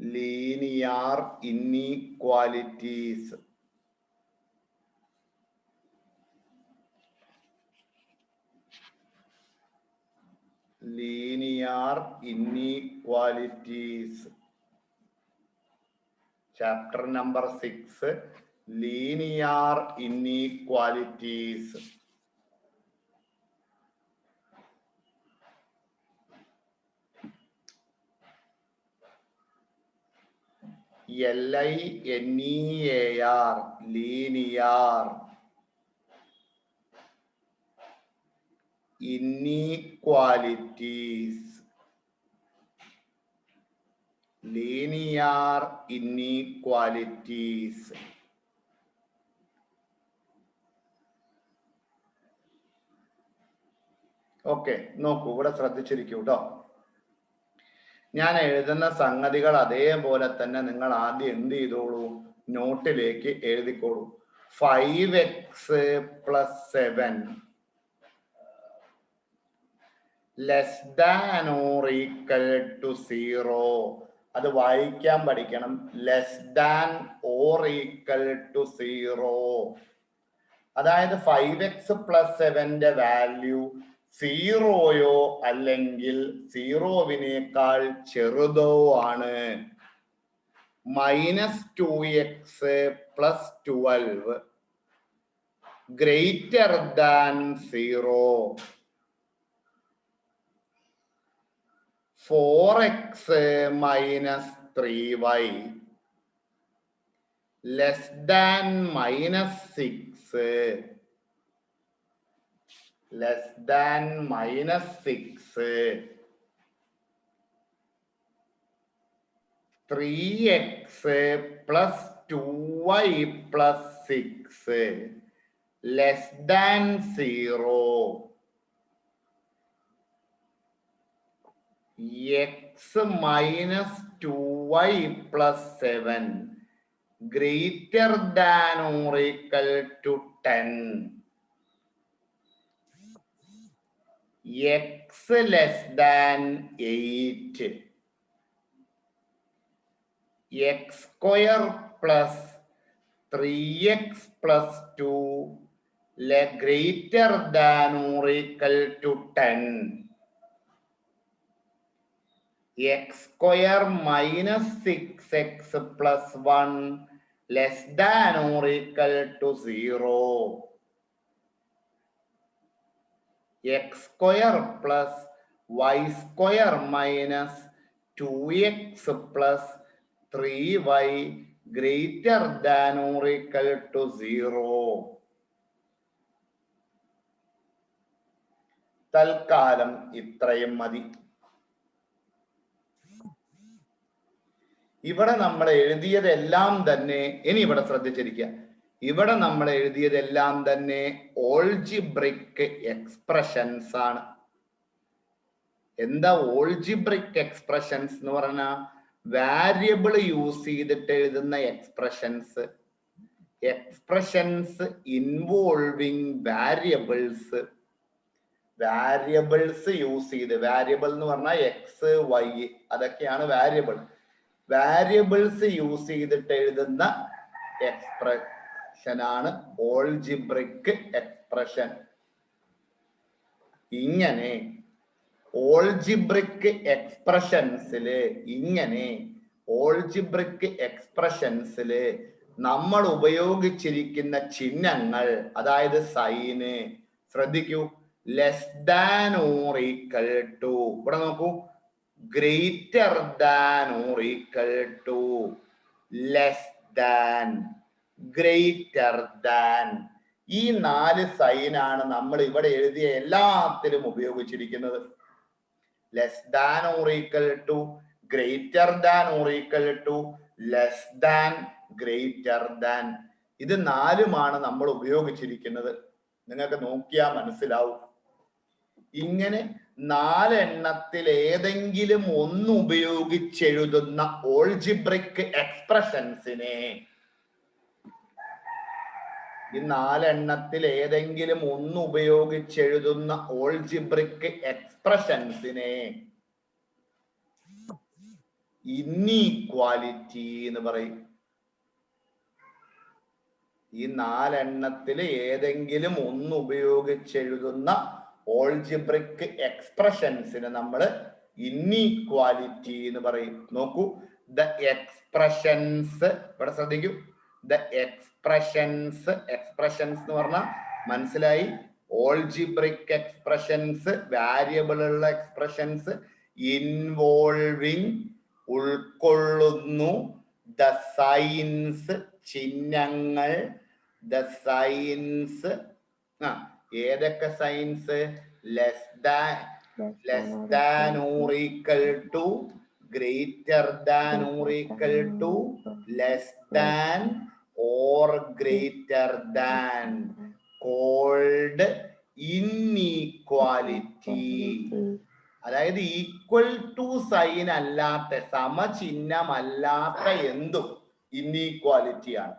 linear inequalities. Linear inequalities. Chapter number 6, linear inequalities. LINEAR, linear inequalities. Linear inequalities. Okay, നോക്കൂ, ഇവിടെ ശ്രദ്ധിച്ചിരിക്കൂ കേട്ടോ. ഞാൻ എഴുതുന്ന സംഗതികൾ അതേപോലെ തന്നെ നിങ്ങൾ ആദ്യം എന്ത് ചെയ്തോളൂ, നോട്ടിലേക്ക് എഴുതിക്കോളൂ. 5x + 7 less than or equal to 0. അത് വായിക്കാൻ പഠിക്കണം. Less than or equal to 0. അതായത് 5x + 7ന്റെ വാല്യൂ 0യോ അല്ലെങ്കിൽ 0വിനേക്കാൾ ചെറുതോ ആണ്. -2x + 12 greater than 0. 4x - 3y less than -6 less than -6. 3x + 2y + 6 less than 0. x - 2y + 7 greater than or equal to 10. x less than 8. x square plus 3x plus 2 greater than or equal to 10. x square minus 6x plus 1 less than or equal to 0. x square plus y square minus 2x plus 3y greater than or equal to 0. തൽക്കാലം ഇത്രയും മതി. ഇവിടെ നമ്മൾ എഴുതിയതെല്ലാം തന്നെ, ഇനി ഇവിടെ ശ്രദ്ധിച്ചിരിക്കുക, ഇവിടെ നമ്മൾ എഴുതിയതെല്ലാം തന്നെ ഓൾജിബ്രിക് എക്സ്പ്രഷൻസ് ആണ്. എന്താ ഓൾജിബ്രിക് എക്സ്പ്രഷൻസ് എന്ന് പറഞ്ഞാൽ? വാരിയബിൾ യൂസ് ചെയ്തിട്ട് എഴുതുന്ന expressions, expressions involving variables. Variables use ചെയ്ത്, വാരിയബിൾ എന്ന് പറഞ്ഞാൽ എക്സ് വൈ അതൊക്കെയാണ് വാരിയബിൾ. വാരിയബിൾസ് യൂസ് ചെയ്തിട്ട് എഴുതുന്ന എക്സ്പ്രഷൻ ആണ് ഓൾജിബ്രിക് എക്സ്പ്രഷൻ. ഇങ്ങനെ ഓൾജിബ്രിക് എക്സ്പ്രഷൻസില് നമ്മൾ ഉപയോഗിച്ചിരിക്കുന്ന ചിഹ്നങ്ങൾ, അതായത് സൈന്, ശ്രദ്ധിക്കൂ. Less than or equal to, ഇവിടെ നോക്കൂ, greater than or equal to, less than, greater than. ഈ 4 സൈനാണ് നമ്മൾ ഇവിടെ എഴുതിയ എല്ലാത്തിലും ഉപയോഗിച്ചിരിക്കുന്നത്. Less than or equal to, greater than or equal to, less than, greater than. ഇത് 4ഉമാണ് നമ്മൾ ഉപയോഗിച്ചിരിക്കുന്നത്. നിങ്ങൾക്ക് നോക്കിയാൽ മനസ്സിലാവും. ഇങ്ങനെ 4 എണ്ണത്തിൽ ഏതെങ്കിലും ഒന്ന് ഉപയോഗിച്ചെഴുതുന്ന ഓൾജിബ്രിക് എക്സ്പ്രഷൻസിനെ, ഈ 4 എണ്ണത്തിൽ ഏതെങ്കിലും ഒന്ന് ഉപയോഗിച്ചെഴുതുന്ന ഓൾജിബ്രിക് എക്സ്പ്രഷൻസിനെ ഇന്നീക്വാലിറ്റി എന്ന് പറയും. ഈ 4 എണ്ണത്തിൽ ഏതെങ്കിലും ഒന്ന് ഉപയോഗിച്ചെഴുതുന്ന ഓൾജിബ്രിക് എക്സ്പ്രഷൻസിന് നമ്മൾ ഇന്നീക്വാലിറ്റി എന്ന് പറയും. നോക്കൂ, ദ എക്സ്പ്രഷൻസ്, ഇവിടെ ശ്രദ്ധിക്കൂ, ദ എക്സ്പ്രഷൻസ് എന്ന് പറഞ്ഞാൽ മനസ്സിലായി, ഓൾജിബ്രിക് എക്സ്പ്രഷൻസ്, വാരിയബിൾ ഉള്ള എക്സ്പ്രഷൻസ്, ഇൻവോൾവിങ് ഉൾക്കൊള്ളുന്നു, ദ സൈൻസ് ചിഹ്നങ്ങൾ, ദ സൈൻസ്, ഏതൊക്കെ signs, less than or equal to, greater than or equal to, less than or greater than, called inequality. അതായത് ഈക്വൽ ടു സൈൻ അല്ലാത്ത, സമചിഹ്നമല്ലാത്ത എന്തും ഇൻഈക്വാലിറ്റി ആണ്.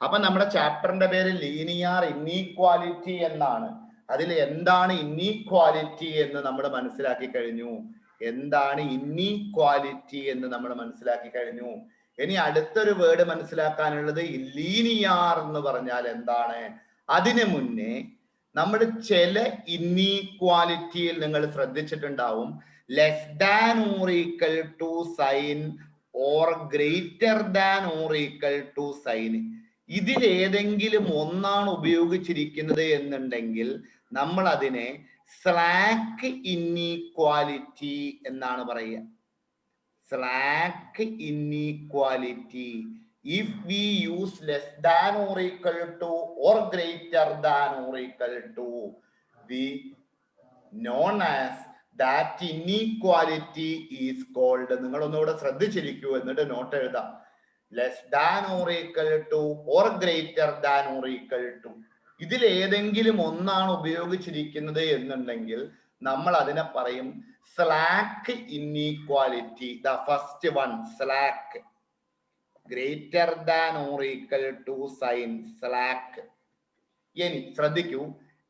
അപ്പൊ നമ്മുടെ ചാപ്റ്ററിന്റെ പേര് ലീനിയർ ഇൻഈക്വാലിറ്റി എന്നാണ്. അതിൽ എന്താണ് ഇൻഈക്വാലിറ്റി എന്ന് നമ്മൾ മനസ്സിലാക്കി കഴിഞ്ഞു. എന്താണ് ഇൻഈക്വാലിറ്റി എന്ന് നമ്മൾ മനസ്സിലാക്കി കഴിഞ്ഞു. ഇനി അടുത്തൊരു വേർഡ് മനസ്സിലാക്കാനുള്ളത് ലീനിയർ എന്ന് പറഞ്ഞാൽ എന്താണ്. അതിനു മുന്നേ നമ്മൾ ചില ഇൻഈക്വാലിറ്റിയിൽ നിങ്ങൾ ശ്രദ്ധിച്ചിട്ടുണ്ടാവും, less than or equal to sign or greater than or equal to sign. ഇതിൽ ഏതെങ്കിലും ഒന്നാണ് ഉപയോഗിച്ചിരിക്കുന്നത് എന്നുണ്ടെങ്കിൽ നമ്മൾ അതിനെ സ്ലാക്ക് ഇൻഈക്വാലിറ്റി എന്നാണ് പറയുക. Slack inequality. If we use less than or equal to or greater than or equal to, we known as that inequality is called. നിങ്ങൾ ഒന്നുകൂടെ ശ്രദ്ധിച്ചിരിക്കൂ, എന്നിട്ട് നോട്ട് എഴുതാം. Less than or equal to or greater than or equal to, ഇതിൽ ഏതെങ്കിലും ഒന്നാണ് ഉപയോഗിച്ചിരിക്കുന്നത് എന്നുണ്ടെങ്കിൽ നമ്മൾ അതിനെ പറയും slack inequality. The first one, slack. Greater than or equal to sign, slack. ഇനി ശ്രദ്ധിക്കൂ,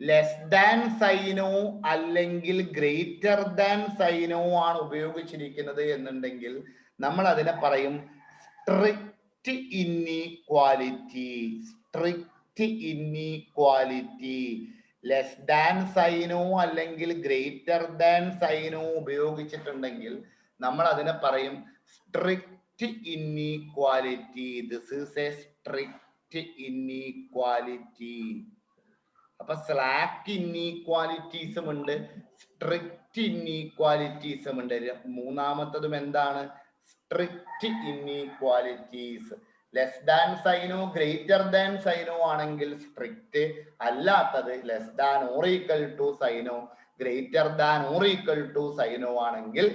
ലെസ് ദാൻ സൈനോ അല്ലെങ്കിൽ ഗ്രേറ്റർ ദാൻ സൈനോ ആണ് ഉപയോഗിച്ചിരിക്കുന്നത് എന്നുണ്ടെങ്കിൽ നമ്മൾ അതിനെ പറയും strict inequality. Strict inequality. Less than സൈനോ അല്ലെങ്കിൽ ഗ്രേറ്റർ ദാൻ സൈനോ ഉപയോഗിച്ചിട്ടുണ്ടെങ്കിൽ നമ്മൾ അതിനെ പറയും strict inequality. This is a strict inequality. അപ്പൊ സ്ലാക്ക് ഇൻഈക്വാലിറ്റീസും ഉണ്ട്, സ്ട്രിക്റ്റ് ഇൻഈക്വാലിറ്റീസും ഉണ്ട്. മൂന്നാമത്തതും എന്താണ്? Strict inequalities. ലെസ് ദാൻ സൈനോ ഗ്രേറ്റർ ദാൻ സൈനോ ആണെങ്കിൽ സ്ട്രിക്റ്റ്, അല്ലാത്തത് less than or equal to സൈനോ greater than or equal to സൈനോ ആണെങ്കിൽ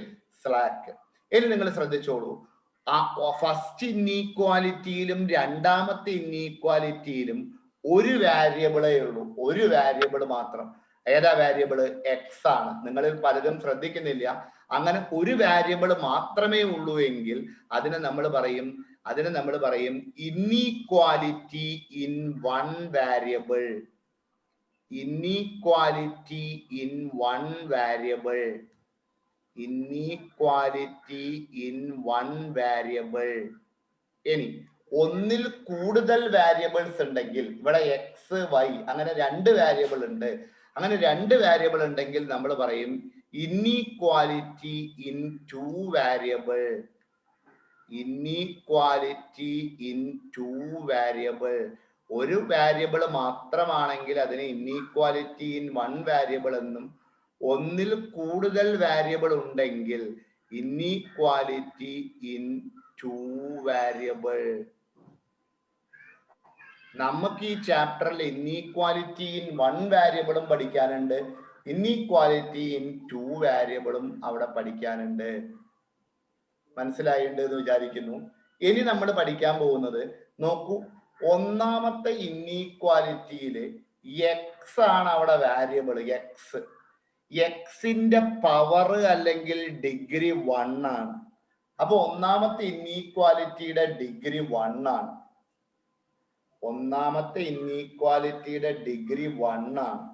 സ്ലാക്ക്. ഇനി നിങ്ങൾ ശ്രദ്ധിച്ചോളൂ, ആ ഫസ്റ്റ് ഇൻഈക്വാലിറ്റിയിലും രണ്ടാമത്തെ ഇൻഈക്വാലിറ്റിയിലും ഒരു വാരിയബിളേ ഉള്ളൂ, ഒരു വാരിയബിൾ മാത്രം. ഏതാ വാരിയബിള്? എക്സ് ആണ്. നിങ്ങളിൽ പലരും ശ്രദ്ധിക്കുന്നില്ല. അങ്ങനെ ഒരു വാരിയബിൾ മാത്രമേ ഉള്ളൂ എങ്കിൽ അതിനെ നമ്മൾ പറയും inequality in one variable. Inequality in one variable. Inequality in one variable. ഇനി ഒന്നിൽ കൂടുതൽ വാരിയബിൾസ് ഉണ്ടെങ്കിൽ, ഇവിടെ എക്സ് വൈ അങ്ങനെ രണ്ട് വാരിയബിൾ ഉണ്ട്, അങ്ങനെ രണ്ട് വാരിയബിൾ ഉണ്ടെങ്കിൽ നമ്മൾ പറയും inequality in two variable. Inequality in two variable. ഒരു വാരിയബിൾ മാത്രമാണെങ്കിൽ അതിന് ഇൻഈക്വാലിറ്റി ഇൻ വൺ വാരിയബിൾ എന്നും, ഒന്നിൽ കൂടുതൽ വാരിയബിൾ ഉണ്ടെങ്കിൽ ഇൻഈക്വാലിറ്റി ഇൻ ടു വാരിയബിൾ. നമുക്ക് ഈ ചാപ്റ്ററിൽ ഇൻഈക്വാലിറ്റി ഇൻ വൺ വാരിയബിളും പഠിക്കാനുണ്ട്, ഇൻഈക്വാലിറ്റി ഇൻ ടു വാരിയബിളും അവിടെ പഠിക്കാനുണ്ട്. മനസ്സിലായിട്ടുണ്ട് എന്ന് വിചാരിക്കുന്നു. ഇനി നമ്മൾ പഠിക്കാൻ പോകുന്നത് നോക്കൂ, ഒന്നാമത്തെ ഇൻഈക്വാലിറ്റിയില് എക്സ് ആണ് അവിടെ വാരിയബിൾ. എക്സിന്റെ പവർ അല്ലെങ്കിൽ ഡിഗ്രി 1 ആണ്. അപ്പൊ ഒന്നാമത്തെ ഇൻഈക്വാലിറ്റിയുടെ ഡിഗ്രി 1 ആണ്. ഒന്നാമത്തെ ഇൻഈക്വാലിറ്റിയുടെ ഡിഗ്രി 1 ആണ്.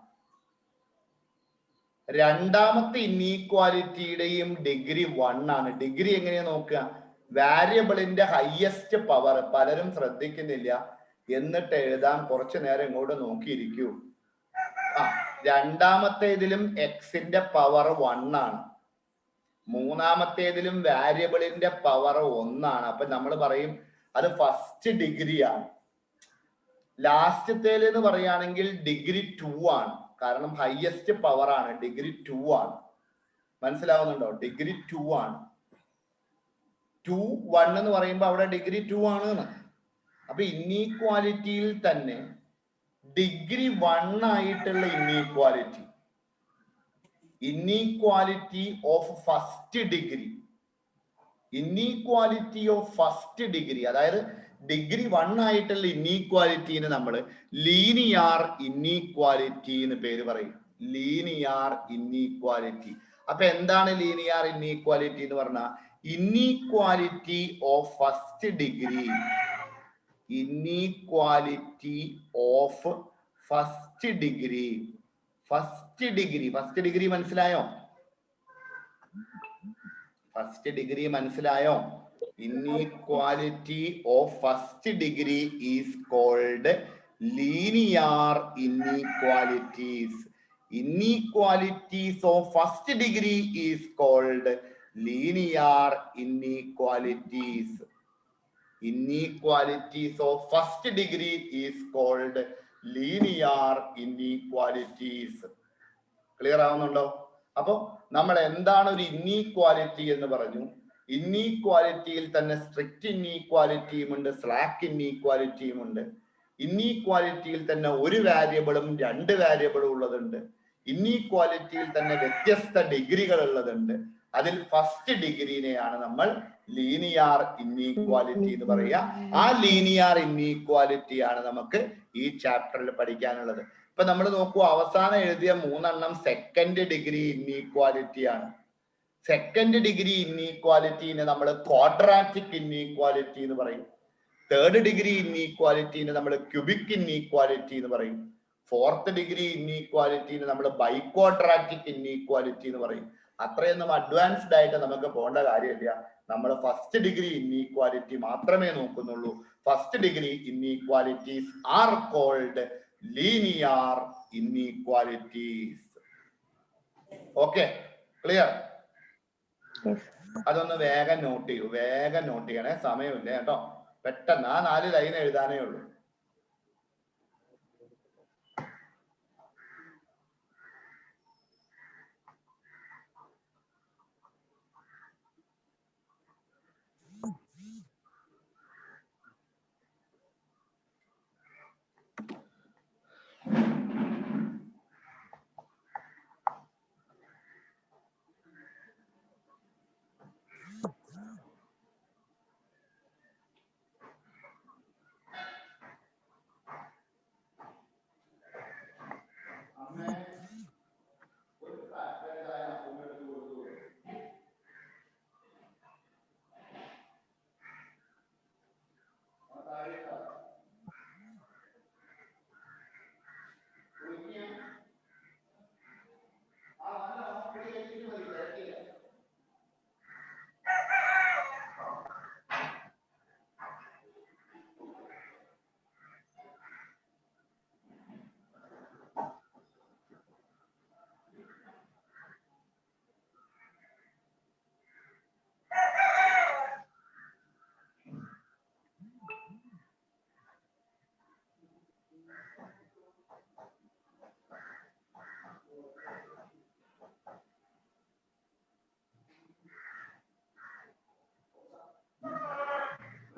രണ്ടാമത്തെ ഇന്നീക്വാലിറ്റിയുടെയും ഡിഗ്രി 1 ആണ്. ഡിഗ്രി എങ്ങനെയാ നോക്കുക? വാരിയബിളിന്റെ ഹയസ്റ്റ് പവർ. പലരും ശ്രദ്ധിക്കുന്നില്ല, എന്നിട്ട് എഴുതാൻ കുറച്ചു നേരം ഇങ്ങോട്ട് നോക്കിയിരിക്കൂ. രണ്ടാമത്തേതിലും എക്സിന്റെ പവർ 1 ആണ്. മൂന്നാമത്തേതിലും വാരിയബിളിന്റെ പവർ 1 ആണ്. അപ്പൊ നമ്മൾ പറയും അത് ഫസ്റ്റ് ഡിഗ്രിയാണ്. ലാസ്റ്റത്തേൽ എന്ന് പറയുകയാണെങ്കിൽ ഡിഗ്രി 2 ആണ്. കാരണം ഹയസ്റ്റ് പവർ ആണ്, ഡിഗ്രി 2 ആണ്. മനസ്സിലാവുന്നുണ്ടോ? ഡിഗ്രി 2 ആണ്. 2 1 എന്ന് പറയുമ്പോൾ അവിടെ ഡിഗ്രി 2 ആണ്. അപ്പൊ ഇന്നീക്വാലിറ്റിയിൽ തന്നെ ഡിഗ്രി 1 ആയിട്ടുള്ള ഇന്നീക്വാലിറ്റി ഓഫ് ഫസ്റ്റ് ഡിഗ്രി, അതായത് ഡിഗ്രി 1 ആയിട്ടുള്ള ഇന്നീക്വാലിറ്റീന് നമ്മൾ ലീനിയർ ഇന്നീക്വാലിറ്റി എന്ന് പേര് പറയും. Linear inequality. അപ്പൊ എന്താണ് ലീനിയർ ഇന്നീക്വാലിറ്റി എന്ന് പറഞ്ഞാൽ? Inequality of first degree. Inequality of first degree. First degree മനസ്സിലായോ? ഫസ്റ്റ് ഡിഗ്രി മനസ്സിലായോ? Inequality of first degree is called linear inequalities. Inequalities of first degree is called linear inequalities. Inequalities of first degree is called linear inequalities. Clear ആവുന്നുണ്ടോ? അപ്പൊ നമ്മൾ എന്താണ് ഒരു inequality എന്ന് പറഞ്ഞു. ഇന്നീക്വാലിറ്റിയിൽ തന്നെ സ്ട്രിക്റ്റ് ഇന്നീക്വാലിറ്റിയും ഉണ്ട്, സ്ലാക്ക് ഇന്നീക്വാലിറ്റിയും ഉണ്ട്. ഇന്നീക്വാലിറ്റിയിൽ തന്നെ ഒരു വാരിയബിളും 2 വാരിയബിളും ഉള്ളതുണ്ട്. ഇന്നീക്വാലിറ്റിയിൽ തന്നെ വ്യത്യസ്ത ഡിഗ്രികൾ ഉള്ളതുണ്ട്. അതിൽ ഫസ്റ്റ് ഡിഗ്രീനെയാണ് നമ്മൾ ലീനിയർ ഇന്നീക്വാലിറ്റി എന്ന് പറയുക. ആ ലീനിയർ ഇന്നീക്വാലിറ്റിയാണ് നമുക്ക് ഈ ചാപ്റ്ററിൽ പഠിക്കാനുള്ളത്. ഇപ്പൊ നമ്മൾ നോക്കൂ, അവസാനം എഴുതിയ 3 സെക്കൻഡ് ഡിഗ്രി ഇന്നീക്വാലിറ്റി ആണ്. സെക്കൻഡ് ഡിഗ്രി ഇന്നീക്വാലിറ്റീനെ നമ്മൾ ക്വാഡ്രാറ്റിക് ഇന്നീക്വാലിറ്റി എന്ന് പറയും. തേർഡ് ഡിഗ്രി ഇന്നീക്വാലിറ്റീനെ നമ്മൾ ക്യൂബിക് ഇന്നീക്വാലിറ്റി എന്ന് പറയും. ഫോർത്ത് ഡിഗ്രി ഇന്നീക്വാലിറ്റീനെ നമ്മൾ ബൈക്വാഡ്രാറ്റിക് ഇന്നീക്വാലിറ്റി എന്ന് പറയും. അത്രയൊന്നും അഡ്വാൻസ്ഡ് ആയിട്ട് നമുക്ക് പോകേണ്ട കാര്യമില്ല. നമ്മൾ ഫസ്റ്റ് ഡിഗ്രി ഇന്നീക്വാലിറ്റി മാത്രമേ നോക്കുന്നുള്ളൂ. First degree inequalities are called linear inequalities. Okay, clear? അതൊന്ന് വേഗം നോട്ട് ചെയ്യണേ, സമയമില്ല കേട്ടോ. പെട്ടെന്ന് 4 ലൈൻ എഴുതാനേ ഉള്ളൂ.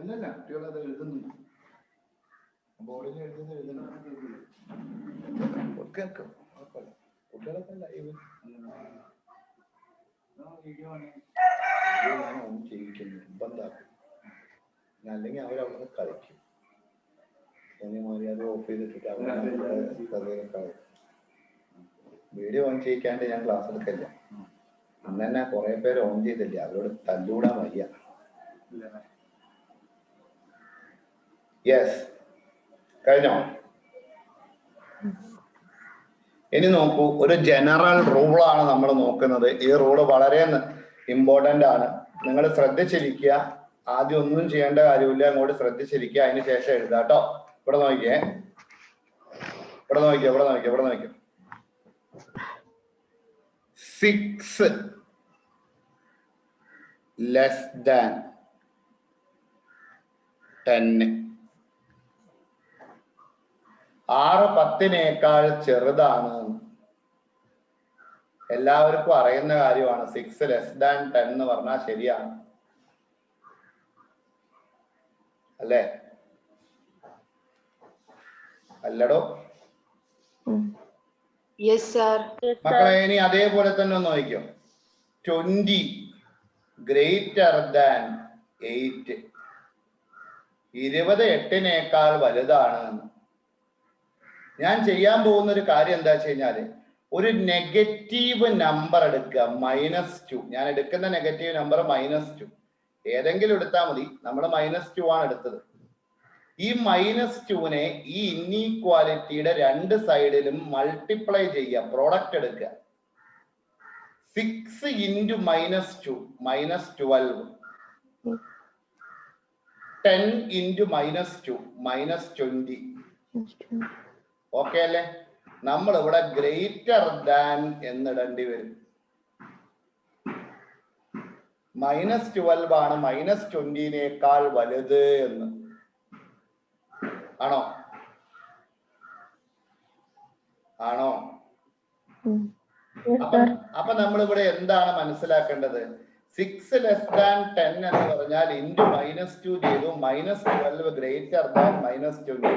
അല്ലല്ല, കുട്ടികളത് എഴുതുന്നുണ്ട്. ബോർഡിൽ എഴുതുന്നത് കുട്ടികളൊക്കെ ലൈവ് ഓൺ ചെയ്യിക്കുന്നു, നിർബന്ധാക്കും. അല്ലെങ്കിൽ അവരവിടെ കളിക്കും. അത് ഓഫ് ചെയ്തിട്ടിട്ട് അവിടെ വീഡിയോ ഓൺ ചെയ്യിക്കാണ്ട് ഞാൻ ക്ലാസ് എടുക്കില്ല. അന്ന് തന്നെ കുറെ പേര് ഓൺ ചെയ്തില്ല, അവരോട് തല്ലൂടാൻ വയ്യ. യെസ്, കഴിഞ്ഞോ? ഇനി നോക്കൂ, ഒരു ജനറൽ റൂളാണ് നമ്മൾ നോക്കുന്നത്. ഈ റൂള് വളരെ ഇമ്പോർട്ടന്റ് ആണ്. നിങ്ങൾ ശ്രദ്ധിച്ചിരിക്കുക. ആദ്യം ഒന്നും ചെയ്യേണ്ട കാര്യമില്ല, അങ്ങോട്ട് ശ്രദ്ധിച്ചിരിക്കുക, അതിന് ശേഷം എഴുതാം കേട്ടോ. ഇവിടെ നോക്കിയേ, ഇവിടെ നോക്കിയോ, ഇവിടെ നോക്കിയോ, ഇവിടെ നോക്കിയോ. 6 ലെസ് ദാൻ 10. 6 10-നേക്കാൾ ചെറുതാണ്. എല്ലാവർക്കും അറിയുന്ന കാര്യമാണ്. 6 ലെസ് ദാൻ 10 എന്ന് പറഞ്ഞാൽ ശരിയാണ് അല്ലേ? അല്ലടോ? മക്കളെ ഇനി അതേപോലെ തന്നെ ഒന്ന് നോക്കിയോ. 20 ഗ്രേറ്റർ ദാൻ 8. 20 8-നേക്കാൾ വലുതാണ്. ഞാൻ ചെയ്യാൻ പോകുന്ന ഒരു കാര്യം എന്താ വെച്ച് കഴിഞ്ഞാല്, ഒരു നെഗറ്റീവ് നമ്പർ എടുക്കുക, -2. ഞാൻ എടുക്കുന്ന നെഗറ്റീവ് നമ്പർ -2. ഏതെങ്കിലും എടുത്താൽ മതി. നമ്മൾ -2 ആണ് എടുത്തത്. ഈ -2-നെ ഈ ഇൻഈക്വാലിറ്റിയുടെ രണ്ട് സൈഡിലും മൾട്ടിപ്ലൈ ചെയ്യുക, പ്രോഡക്റ്റ് എടുക്കുക. 6 × -2 -12. 10 × -2 -20. ഓക്കെ അല്ലേ? നമ്മൾ ഇവിടെ ഗ്രേറ്റർ ദാൻ എന്നിടേണ്ടി വരും. -12 ആണ് -20-നേക്കാൾ വലുത് എന്ന്. ആണോ? ആണോ? അപ്പൊ നമ്മളിവിടെ എന്താണ് മനസ്സിലാക്കേണ്ടത്? 6 ലെസ് ദാൻ 10 എന്ന് പറഞ്ഞാൽ ഇൻറ്റു -2 ചെയ്തു, -12 ഗ്രേറ്റർ ദാൻ -20.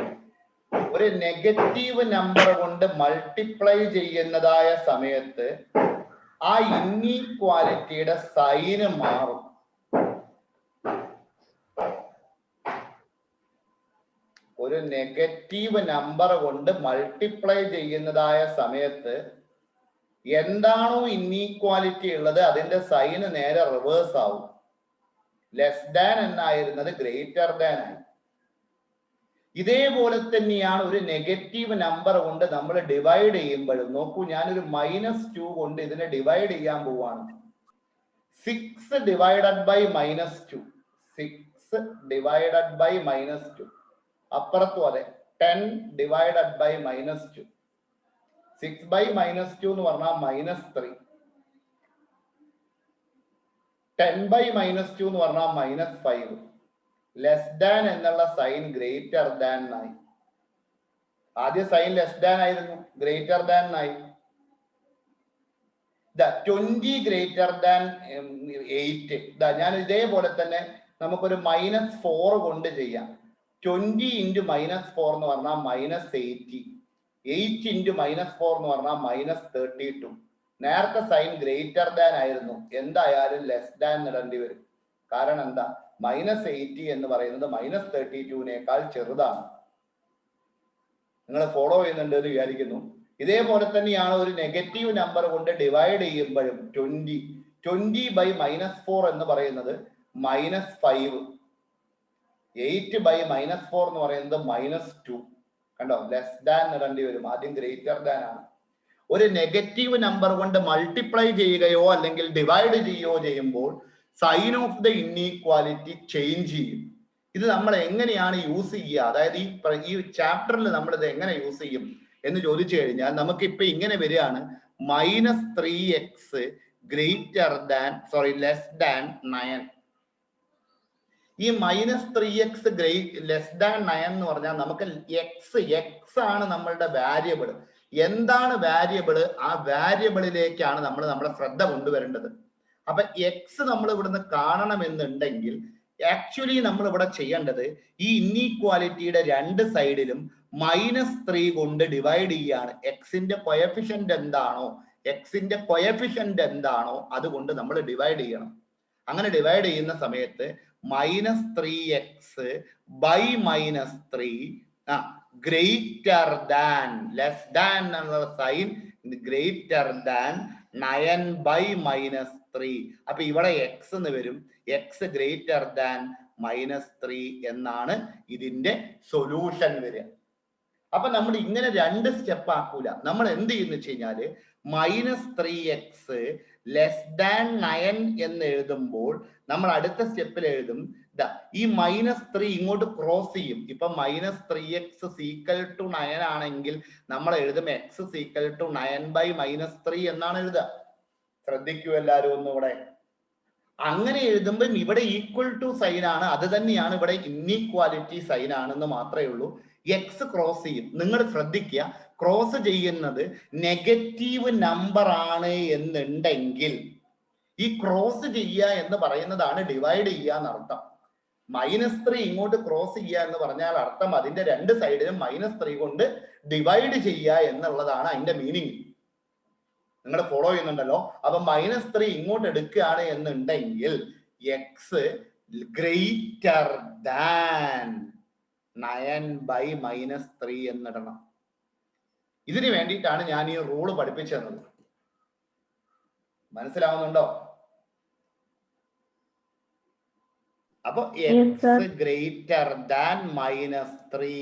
ഒരു നെഗറ്റീവ് നമ്പർ കൊണ്ട് മൾട്ടിപ്ലൈ ചെയ്യുന്നതായ സമയത്ത് ആ ഇൻഈക്വാലിറ്റിയുടെ സൈന് മാറും. ഒരു നെഗറ്റീവ് നമ്പർ കൊണ്ട് മൾട്ടിപ്ലൈ ചെയ്യുന്നതായ സമയത്ത് എന്താണോ ഇൻഈക്വാലിറ്റി ഉള്ളത് അതിന്റെ സൈന് നേരെ റിവേഴ്സ് ആവും. ലെസ് ദാൻ എന്നായിരുന്നത് ഗ്രേറ്റർ ദാൻ ആയി. ഇതേപോലെ തന്നെയാണ് ഒരു നെഗറ്റീവ് നമ്പർ കൊണ്ട് നമ്മൾ ഡിവൈഡ് ചെയ്യുമ്പോഴും. നോക്കൂ, ഞാനൊരു -2 കൊണ്ട് ഇതിനെ ഡിവൈഡ് ചെയ്യാൻ പോവാണ്. 6 ഡിവൈഡഡ് ബൈ -2. 6 divided by -2. അപ്പുറത്തും അതെ, 10 ഡിവൈഡഡ് ബൈ -2. 6 ബൈ -2 എന്ന് പറഞ്ഞാൽ -3. 10 ബൈ -2 എന്ന് പറഞ്ഞാൽ -5. ലെസ് ദാൻ എന്നുള്ള സൈൻ ഗ്രേറ്റർ ദാൻ ആയി. ആദ്യ സൈൻ ലെസ് ദാൻ ആയിരുന്നു, ഗ്രേറ്റർ ദാൻ ആയി. 20 ഗ്രേറ്റർ ദാൻ 8. ഞാൻ ഇതേപോലെ തന്നെ നമുക്കൊരു -4 കൊണ്ട് ചെയ്യാം. 20 × -4 എന്ന് പറഞ്ഞാൽ -80. 8 × -4 എന്ന് പറഞ്ഞാൽ -32. നേരത്തെ സൈൻ ഗ്രേറ്റർ ദാൻ ആയിരുന്നു, എന്തായാലും ലെസ് ദാൻ ഇടേണ്ടി വരും. കാരണം എന്താ? -80 എന്ന് പറയുന്നത് -32-നേക്കാൾ ചെറുതാണ്. നിങ്ങൾ ഫോളോ ചെയ്യുന്നുണ്ട് എന്ന് വിചാരിക്കുന്നു. ഇതേപോലെ തന്നെയാണ് ഒരു നെഗറ്റീവ് നമ്പർ കൊണ്ട് ഡിവൈഡ് ചെയ്യുമ്പോഴും. 20 ബൈ -4 എന്ന് പറയുന്നത് -5. 8 ബൈ -4 എന്ന് പറയുന്നത് -2. കണ്ടോ? ലെസ് ദാൻ ഇടേണ്ടി വരും. ആദ്യം ഗ്രേറ്റർ ദാൻ ആണ്. ഒരു നെഗറ്റീവ് നമ്പർ കൊണ്ട് മൾട്ടിപ്ലൈ ചെയ്യുകയോ അല്ലെങ്കിൽ ഡിവൈഡ് ചെയ്യുകയോ ചെയ്യുമ്പോൾ sign of the inequality change ചെയ്യും. ഇത് നമ്മൾ എങ്ങനെയാണ് യൂസ് ചെയ്യുക? അതായത് ഈ ചാപ്റ്ററിൽ നമ്മൾ ഇത് എങ്ങനെ യൂസ് ചെയ്യും എന്ന് ചോദിച്ചു കഴിഞ്ഞാൽ നമുക്കിപ്പോ ഇങ്ങനെ വരികയാണ്. -3x less than 9. ഈ -3x ലെസ് ദാൻ 9 എന്ന് പറഞ്ഞാൽ നമുക്ക് x ആണ് നമ്മളുടെ വാരിയബിൾ. എന്താണ് വാരിയബിൾ? ആ വാരിയബിളിലേക്കാണ് നമ്മൾ നമ്മുടെ ശ്രദ്ധ കൊണ്ടുവരേണ്ടത്. അപ്പൊ x നമ്മൾ ഇവിടുന്ന് കാണണമെന്നുണ്ടെങ്കിൽ ആക്ച്വലി നമ്മൾ ഇവിടെ ചെയ്യേണ്ടത് ഈ ഇൻഈക്വാലിറ്റിയുടെ രണ്ട് സൈഡിലും -3 കൊണ്ട് ഡിവൈഡ് ചെയ്യാണ്. എക്സിന്റെ കൊയഫിഷ്യന്റ് എന്താണോ അതുകൊണ്ട് നമ്മൾ ഡിവൈഡ് ചെയ്യണം. അങ്ങനെ ഡിവൈഡ് ചെയ്യുന്ന സമയത്ത് -3x by -3 greater than, less than എന്നുള്ള സൈൻ ഗ്രേറ്റർ ദാൻ 9 ബൈ -3. അപ്പൊ ഇവിടെ x എന്ന് വരും. x ഗ്രേറ്റർ ദാൻ -3 എന്നാണ് ഇതിന്റെ സൊല്യൂഷൻ വരിക. അപ്പൊ നമ്മൾ ഇങ്ങനെ രണ്ട് സ്റ്റെപ്പ് ആക്കൂല. നമ്മൾ എന്ത് ചെയ്യുന്ന വെച്ച് കഴിഞ്ഞാല് -3x <9 എന്ന് എഴുതുമ്പോൾ നമ്മൾ അടുത്ത സ്റ്റെപ്പിൽ എഴുതും ഈ -3 ഇങ്ങോട്ട് ക്രോസ് ചെയ്യും. ഇപ്പൊ -3x = 9 ആണെങ്കിൽ നമ്മൾ എഴുതും x = 9/-3 എന്നാണ് എഴുതുക. ശ്രദ്ധിക്കൂ എല്ലാവരും ഒന്നുകൂടെ. അങ്ങനെ എഴുതുമ്പോൾ ഇവിടെ ഈക്വൽ ടു സൈൻ ആണ്, അത് തന്നെയാണ് ഇവിടെ ഇൻഈക്വാലിറ്റി സൈൻ ആണെന്ന് മാത്രമേ ഉള്ളൂ. എക്സ് ക്രോസ് ചെയ്യും. നിങ്ങൾ ശ്രദ്ധിക്കുക, ക്രോസ് ചെയ്യുന്നത് നെഗറ്റീവ് നമ്പർ ആണ് എന്നുണ്ടെങ്കിൽ ഈ ക്രോസ് ചെയ്യുക എന്ന് പറയുന്നതാണ് ഡിവൈഡ് ചെയ്യുക എന്നർത്ഥം. -3 ഇങ്ങോട്ട് ക്രോസ് ചെയ്യുക എന്ന് പറഞ്ഞാൽ അർത്ഥം അതിന്റെ രണ്ട് സൈഡിലും -3 കൊണ്ട് ഡിവൈഡ് ചെയ്യുക എന്നുള്ളതാണ് അതിന്റെ മീനിങ്. നിങ്ങൾ ഫോളോ ചെയ്യുന്നുണ്ടല്ലോ. അപ്പൊ -3 ഇങ്ങോട്ട് എടുക്കുകയാണ് എന്നുണ്ടെങ്കിൽ എക്സ് ഗ്രേറ്റർ ദാൻ 9/-3 എന്നിടണം. ഇതിനു വേണ്ടിയിട്ടാണ് ഞാൻ ഈ റൂള് പഠിപ്പിച്ചു തന്നത്. മനസ്സിലാവുന്നുണ്ടോ? അപ്പൊ എക്സ് ഗ്രേറ്റർ ദാൻ -3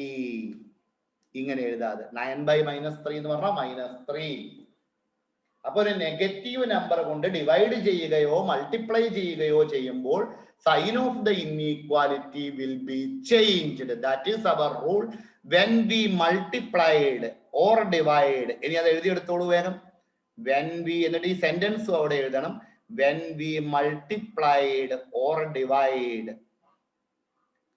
ഇങ്ങനെ എഴുതാതെ 9/-3 എന്ന് പറഞ്ഞാൽ -3. അപ്പൊ ഒരു നെഗറ്റീവ് നമ്പർ കൊണ്ട് ഡിവൈഡ് ചെയ്യുകയോ മൾട്ടിപ്ലൈ ചെയ്യുകയോ ചെയ്യുമ്പോൾ sign of the inequality will be changed. That is our rule. When we multiplied or divide, ഇനി അത് എഴുതിയെടുത്തോളൂ വേഗം. വെൻ വി എന്നിട്ട് ഈ സെന്റൻസും അവിടെ എഴുതണം. When we multiplied or divide,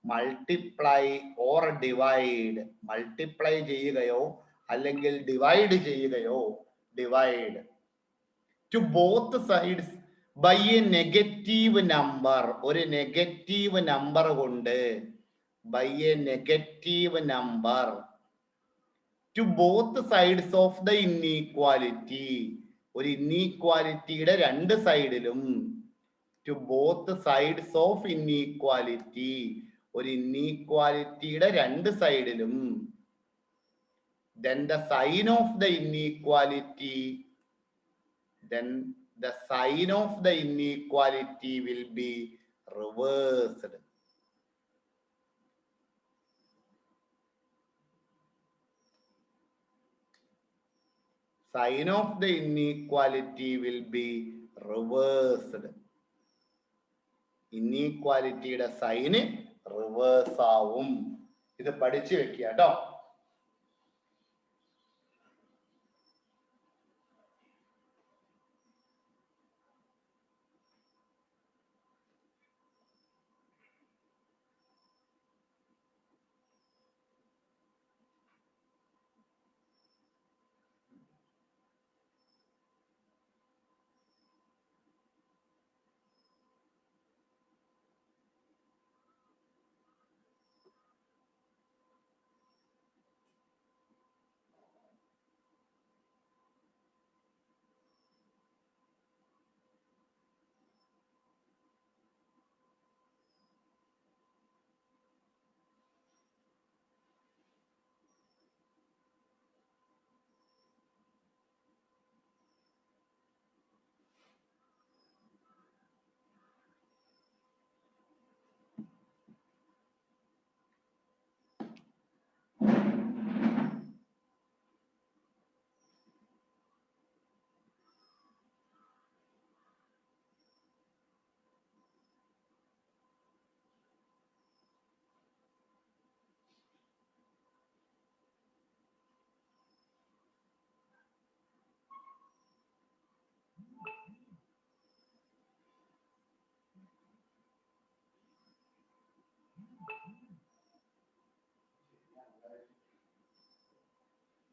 multiply or divide, multiply ചെയ്യുകയോ അല്ലെങ്കിൽ ഡിവൈഡ് ചെയ്യുകയോ, divide to both sides by a negative number, ഒരു നെഗറ്റീവ് നമ്പർ കൊണ്ട്, by a negative number to both sides of the inequality, ഒരു ഇൻഈക്വാലിറ്റിയുടെ രണ്ട് സൈഡിലും, to both sides of inequality, ഒരു ഇൻഈക്വാലിറ്റിയുടെ രണ്ട് സൈഡിലും, then the sign of the inequality, then the sign of the inequality will be reversed. Sign of the inequality will be reversed. ഇൻഈക്വാലിറ്റിയുടെ sign reverse ആവും. ഇത് പഠിച്ചു വെക്കുക കേട്ടോ.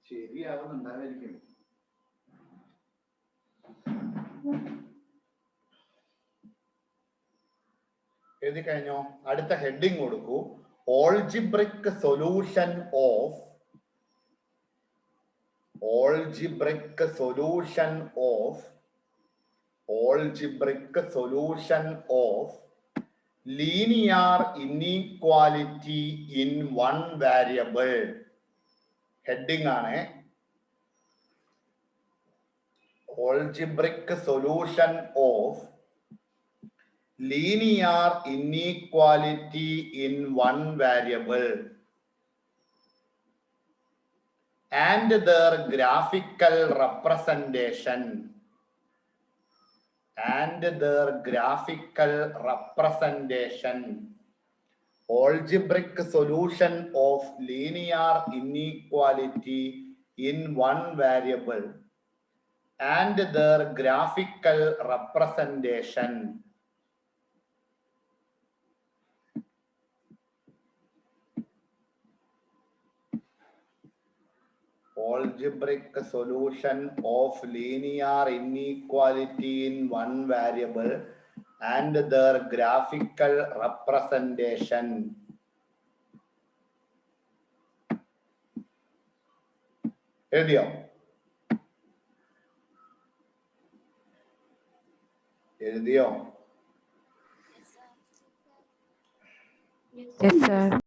ശരിയാവുന്നുണ്ടായിരിക്കും. എഴുതി കഴിഞ്ഞോ? അടുത്ത ഹെഡിങ് കൊടുക്കൂ. Algebraic solution of, algebraic solution of, algebraic solution of linear inequality in one variable. Heading ആണ് algebraic solution of linear inequality in one variable. and their graphical representation. And their graphical representation. Algebraic solution of linear inequality in one variable and their graphical representation. Algebraic solution of linear inequality in one variable and their graphical representation. എഴുതിയോ? Yes, sir.